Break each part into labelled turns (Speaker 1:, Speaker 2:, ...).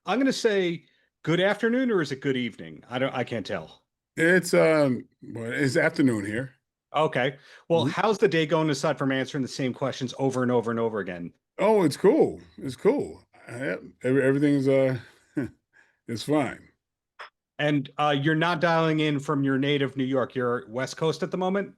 Speaker 1: I'm going to say good afternoon, or is it good evening? I can't tell.
Speaker 2: It's afternoon here.
Speaker 1: Okay. Well,
Speaker 2: Mhm.
Speaker 1: how's the day going aside from answering the same questions over and over and over again?
Speaker 2: Oh, it's cool. It's cool. Everything's it's fine.
Speaker 1: And you're not dialing in from your native New York. You're West Coast at the moment?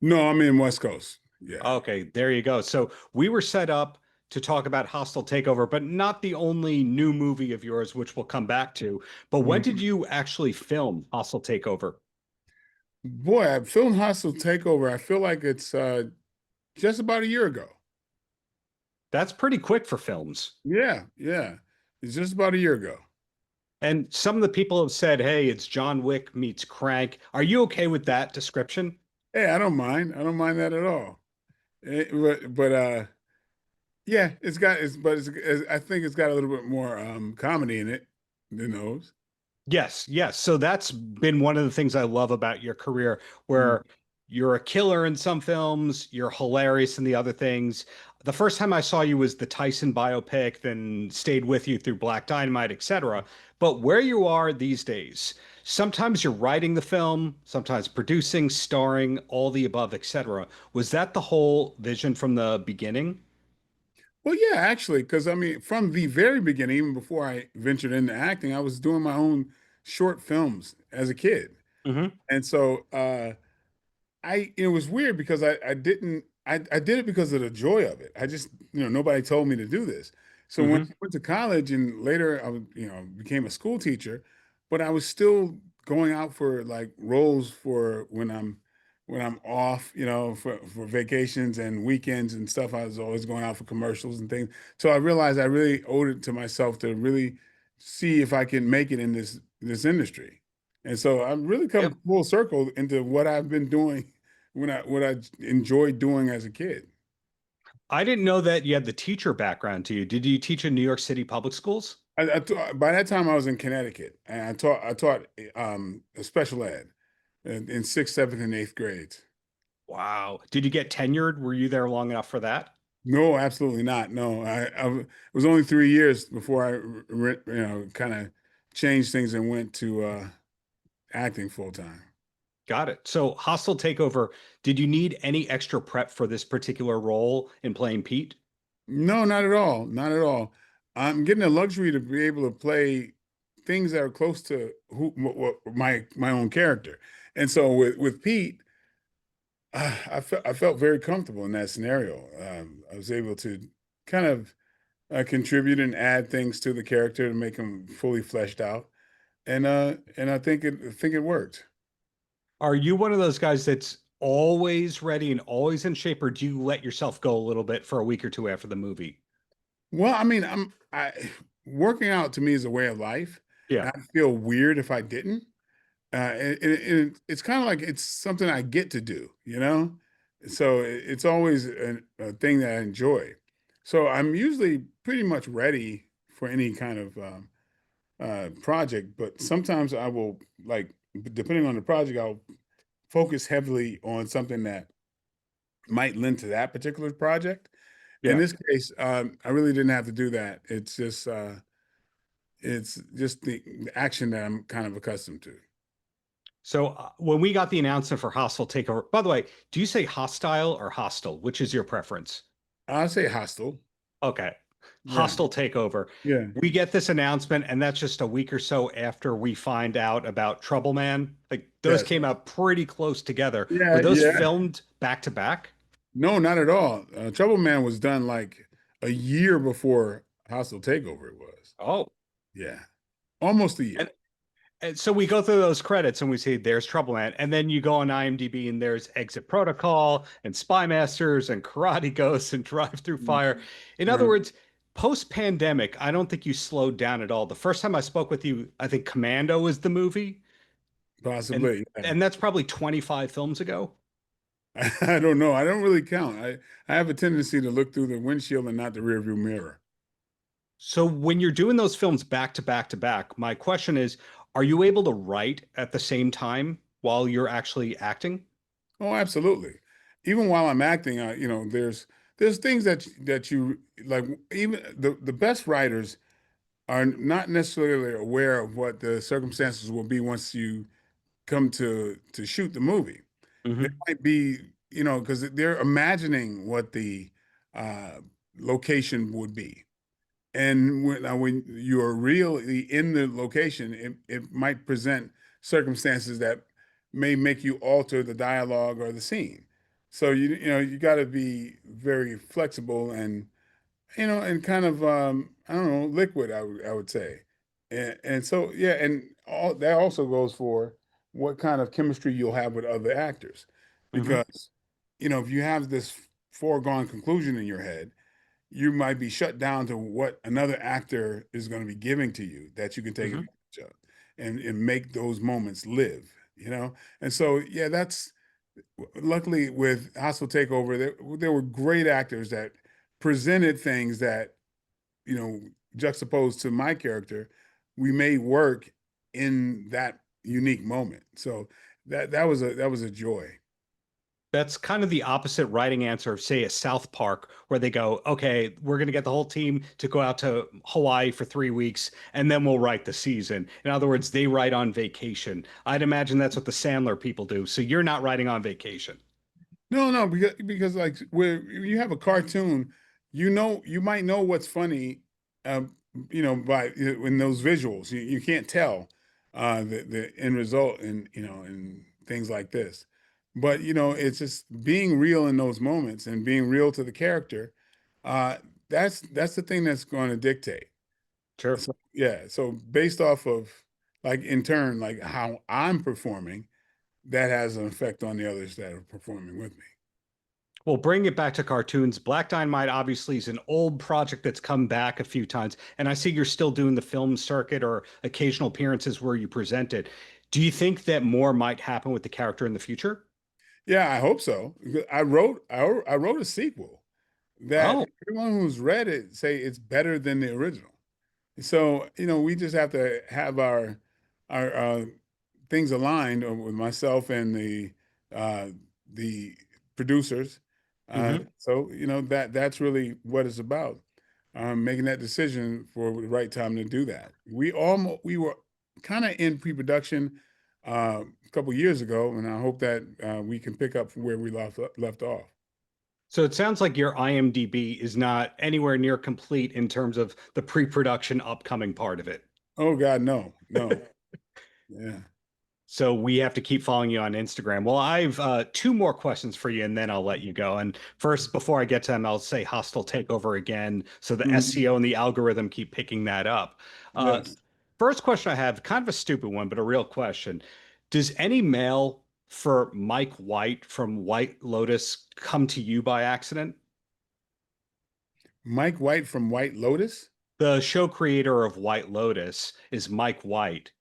Speaker 2: No, I'm in West Coast. Yeah.
Speaker 1: Okay, there you go. So we were set up to talk about Hostile Takeover, but not the only new movie of yours, which we'll come back to. But when did
Speaker 2: Mhm.
Speaker 1: you actually film Hostile Takeover?
Speaker 2: Boy, I filmed Hostile Takeover. I feel like it's just about a year ago.
Speaker 1: That's pretty quick for films.
Speaker 2: Yeah, yeah. It's just about a year ago.
Speaker 1: And some of the people have said, hey, it's John Wick meets Crank. Are you okay with that description?
Speaker 2: Hey, I don't mind. I don't mind that at all. But yeah, I think it's got a little bit more comedy in it than those.
Speaker 1: Yes, yes. So that's been one of the things I love about your career,
Speaker 2: Mm.
Speaker 1: where you're a killer in some films, you're hilarious in the other things. The first time I saw you was the Tyson biopic, then stayed with you through Black Dynamite, etc. But where you are these days, sometimes you're writing the film, sometimes producing, starring, all the above, etc. Was that the whole vision from the beginning?
Speaker 2: Well, yeah, actually, because I mean, from the very beginning, even before I ventured into acting, I was doing my own short films as a kid,
Speaker 1: Hmm.
Speaker 2: and so it was weird because I didn't I did it because of the joy of it. I just nobody told me to do this. So when I
Speaker 1: Hmm.
Speaker 2: went to college and later became a school teacher, but I was still going out for like roles for when I'm off, for vacations and weekends and stuff. I was always going out for commercials and things. So I realized I really owed it to myself to really see if I can make it in this industry. And so I've really
Speaker 1: Yep.
Speaker 2: come full circle into what I've been doing what I enjoyed doing as a kid.
Speaker 1: I didn't know that you had the teacher background to you. Did you teach in New York City public schools?
Speaker 2: By that time I was in Connecticut and I taught special ed in sixth, seventh, and eighth grades.
Speaker 1: Wow. Did you get tenured? Were you there long enough for that?
Speaker 2: No, absolutely not. No, it was only 3 years before I kind of changed things and went to acting full time.
Speaker 1: Got it. So, Hostile Takeover, did you need any extra prep for this particular role in playing Pete?
Speaker 2: No, not at all. Not at all. I'm getting the luxury to be able to play things that are close to my own character. And so with Pete, I felt very comfortable in that scenario. I was able to kind of contribute and add things to the character to make him fully fleshed out, and I think it worked.
Speaker 1: Are you one of those guys that's always ready and always in shape, or do you let yourself go a little bit for a week or two after the movie?
Speaker 2: Well, I mean, I working out to me is a way of life,
Speaker 1: Yeah.
Speaker 2: and I feel weird if I didn't. And it's kind of like it's something I get to do, you know? So it's always a thing that I enjoy. So I'm usually pretty much ready for any kind of project, but sometimes I will, like, depending on the project, I'll focus heavily on something that might lend to that particular project. In
Speaker 1: Yeah.
Speaker 2: this case, I really didn't have to do that. It's just the action that I'm kind of accustomed to.
Speaker 1: So, when we got the announcement for Hostile Takeover, by the way, do you say hostile or hostile? Which is your preference?
Speaker 2: I'll say hostile.
Speaker 1: Okay.
Speaker 2: Yeah.
Speaker 1: Hostile Takeover.
Speaker 2: Yeah.
Speaker 1: We get this announcement, and that's just a week or so after we find out about Trouble Man. Like those
Speaker 2: Yes.
Speaker 1: came out pretty close together. Were
Speaker 2: Yeah.
Speaker 1: those
Speaker 2: Yeah.
Speaker 1: filmed back to back?
Speaker 2: No, not at all. Trouble Man was done like a year before Hostile Takeover it was.
Speaker 1: Oh.
Speaker 2: Yeah. Almost a
Speaker 1: And,
Speaker 2: year.
Speaker 1: and so we go through those credits and we see there's Trouble Man. And then you go on IMDb and there's Exit Protocol and Spy Masters and Karate Ghosts and Drive Through
Speaker 2: Mhm.
Speaker 1: Fire. In other
Speaker 2: Right.
Speaker 1: words, post-pandemic, I don't think you slowed down at all. The first time I spoke with you, I think Commando was the movie. And
Speaker 2: Possibly. Yeah.
Speaker 1: and that's probably 25 films ago.
Speaker 2: I don't know. I don't really count. I have a tendency to look through the windshield and not the rearview mirror.
Speaker 1: So when you're doing those films back to back to back, my question is, are you able to write at the same time while you're actually acting?
Speaker 2: Oh, absolutely. Even while I'm acting, there's things that you like. Even the best writers are not necessarily aware of what the circumstances will be once you come to shoot the movie. There
Speaker 1: Hmm.
Speaker 2: might be, because they're imagining what the uh, location would be. And when you are really in the location, it might present circumstances that may make you alter the dialogue or the scene. So you got to be very flexible and kind of I don't know, liquid. I would say, and so yeah, and all that also goes for what kind of chemistry you'll have with other actors,
Speaker 1: Hmm.
Speaker 2: because if you have this foregone conclusion in your head, you might be shut down to what another actor is going to be giving to you that you can take
Speaker 1: Hmm.
Speaker 2: advantage of and make those moments live. And so yeah, that's luckily with Hostile Takeover, there were great actors that presented things that you know juxtaposed to my character, we made work in that unique moment. So that was a joy.
Speaker 1: That's kind of the opposite writing answer of, say, a South Park, where they go, okay, we're going to get the whole team to go out to Hawaii for 3 weeks, and then we'll write the season. In other words, they write on vacation. I'd imagine that's what the Sandler people do. So you're not writing on vacation.
Speaker 2: No, no, because like where you have a cartoon, you might know what's funny, by in those visuals. You can't tell the end result and things like this. But it's just being real in those moments and being real to the character. Uh, that's the thing that's going to dictate.
Speaker 1: Sure.
Speaker 2: So yeah, so based off of like in turn, like how I'm performing, that has an effect on the others that are performing with me.
Speaker 1: Well, bring it back to cartoons. Black Dynamite obviously is an old project that's come back a few times, and I see you're still doing the film circuit or occasional appearances where you present it. Do you think that more might happen with the character in the future?
Speaker 2: Yeah, I hope so. I wrote a sequel that
Speaker 1: Oh.
Speaker 2: everyone who's read it say it's better than the original. So, we just have to have our things aligned with myself and uh, the producers.
Speaker 1: Hmm.
Speaker 2: So, that's really what it's about. Making that decision for the right time to do that. We were kind of in pre-production a couple years ago, and I hope that we can pick up from where we left off.
Speaker 1: So it sounds like your IMDb is not anywhere near complete in terms of the pre-production upcoming part of it.
Speaker 2: Oh God, no, no, yeah.
Speaker 1: So we have to keep following you on Instagram. Well, I've two more questions for you, and then I'll let you go. And first, before I get to them, I'll say hostile takeover again, so the
Speaker 2: Mhm.
Speaker 1: SEO and the algorithm keep picking that up. Uh,
Speaker 2: Yes.
Speaker 1: First question I have, kind of a stupid one, but a real question. Does any mail for Mike White from White Lotus come to you by accident?
Speaker 2: Mike White from White Lotus.
Speaker 1: The show creator of White Lotus is Mike White.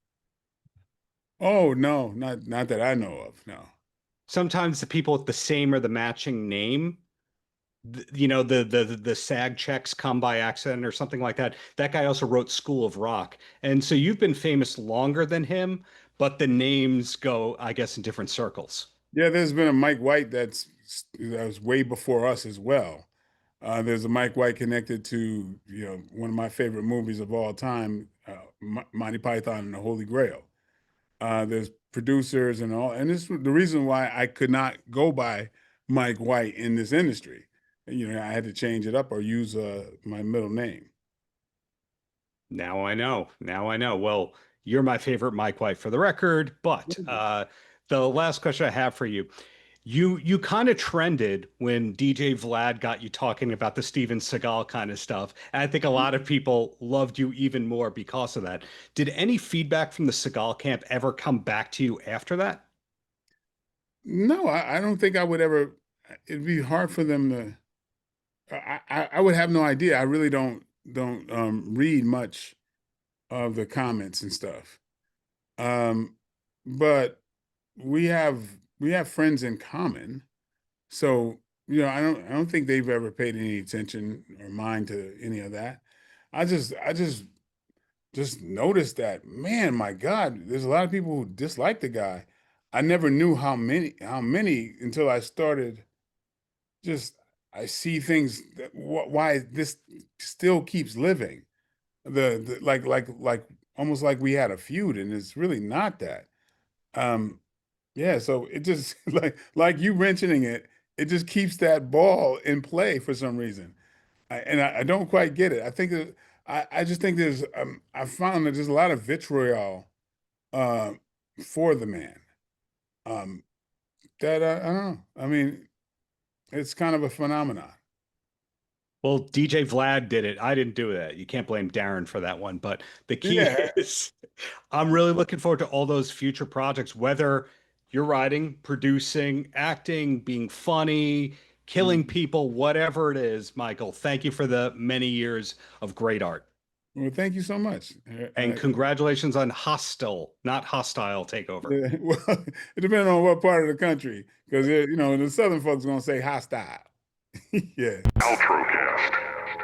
Speaker 2: Oh no, not that I know of. No.
Speaker 1: Sometimes the people with the same or the matching name, the SAG checks come by accident or something like that. That guy also wrote School of Rock. And so you've been famous longer than him, but the names go, I guess, in different circles.
Speaker 2: Yeah, there's been a Mike White that was way before us as well. There's a Mike White connected to one of my favorite movies of all time, Monty Python and the Holy Grail. There's producers and all, and this was the reason why I could not go by Mike White in this industry. I had to change it up or use my middle name.
Speaker 1: Now I know. Now I know. Well, you're my favorite Mike White for the record, but the last question I have for you. You kind of trended when DJ Vlad got you talking about the Steven Seagal kind of stuff. And I think a lot of people loved you even more because of that. Did any feedback from the Seagal camp ever come back to you after that?
Speaker 2: No, I don't think I would ever. It'd be hard for them to. I would have no idea. I really don't read much of the comments and stuff. Um, but we have friends in common, so I don't think they've ever paid any attention or mind to any of that. I just noticed that, man, my God, there's a lot of people who dislike the guy. I never knew how many until I started just I see things why this still keeps living. like almost like we had a feud, and it's really not that. Um, yeah, so it just like you mentioning it, it just keeps that ball in play for some reason. I don't quite get it. I think I just think there's I found that there's a lot of vitriol uh, for the man. Um, that I don't know. I mean, it's kind of a phenomenon.
Speaker 1: Well, DJ Vlad did it. I didn't do that. You can't blame Darren for that one. But the key
Speaker 2: Yeah.
Speaker 1: is, I'm really looking forward to all those future projects, whether you're writing, producing, acting, being funny, killing
Speaker 2: Mm.
Speaker 1: people, whatever it is, Michael. Thank you for the many years of great art.
Speaker 2: Well, thank you so much.
Speaker 1: And congratulations on Hostile, not Hostile Takeover.
Speaker 2: Yeah, well, it depends on what part of the country, because the southern folks are gonna say hostile. Yeah.
Speaker 3: Paltrocast.